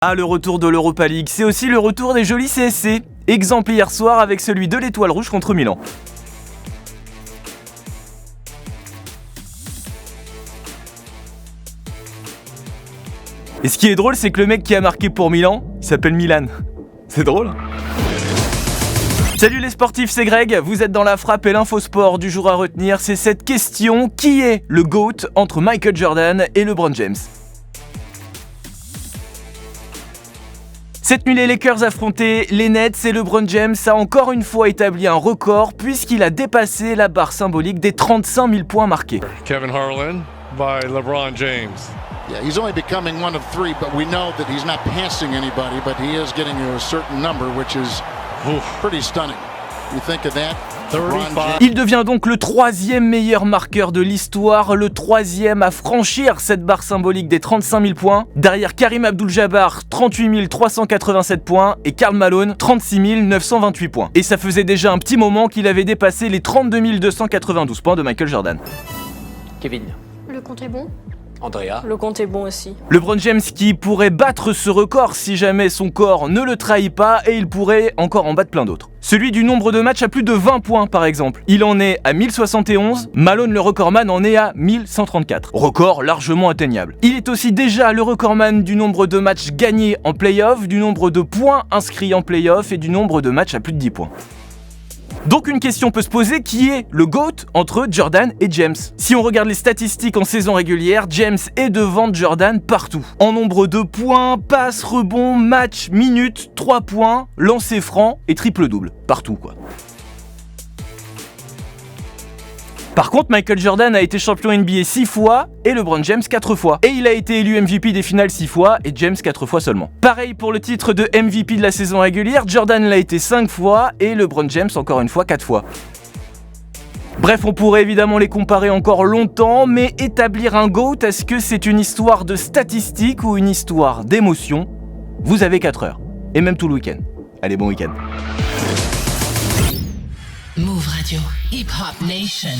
Ah, le retour de l'Europa League, c'est aussi le retour des jolis CSC. Exemple hier soir avec celui de l'Étoile Rouge contre Milan. Et ce qui est drôle, c'est que le mec qui a marqué pour Milan, il s'appelle Milan. C'est drôle, hein ? Salut les sportifs, c'est Greg, vous êtes dans la frappe et l'infosport du jour à retenir, c'est cette question: qui est le GOAT entre Michael Jordan et LeBron James ? Cette nuit, les Lakers affrontaient les Nets et LeBron James a encore une fois établi un record puisqu'il a dépassé la barre symbolique des 35 000 points marqués. Kevin Harlan by LeBron James. Yeah, he's only becoming one of three, but we know that he's not passing anybody, but he is getting to a certain number, which is pretty stunning. You think of that? Il devient donc le troisième meilleur marqueur de l'histoire, le troisième à franchir cette barre symbolique des 35 000 points, derrière Karim Abdul-Jabbar, 38 387 points, et Karl Malone, 36 928 points. Et ça faisait déjà un petit moment qu'il avait dépassé les 32 292 points de Michael Jordan. Kevin. Le compte est bon ? Andrea. Le compte est bon aussi. LeBron James qui pourrait battre ce record si jamais son corps ne le trahit pas, et il pourrait encore en battre plein d'autres. Celui du nombre de matchs à plus de 20 points par exemple. Il en est à 1071, Malone le recordman en est à 1134. Record largement atteignable. Il est aussi déjà le recordman du nombre de matchs gagnés en play-off, du nombre de points inscrits en play-off et du nombre de matchs à plus de 10 points. Donc une question peut se poser, qui est le GOAT entre Jordan et James ? Si on regarde les statistiques en saison régulière, James est devant Jordan partout. En nombre de points, passes, rebonds, matchs, minutes, 3 points, lancers francs et triple-double. Partout quoi. Par contre, Michael Jordan a été champion NBA 6 fois et LeBron James 4 fois. Et il a été élu MVP des finales 6 fois et James 4 fois seulement. Pareil pour le titre de MVP de la saison régulière, Jordan l'a été 5 fois et LeBron James encore une fois 4 fois. Bref, on pourrait évidemment les comparer encore longtemps, mais établir un GOAT, est-ce que c'est une histoire de statistiques ou une histoire d'émotion ? Vous avez 4 heures. Et même tout le week-end. Allez, bon week-end. Move Radio, Hip Hop Nation.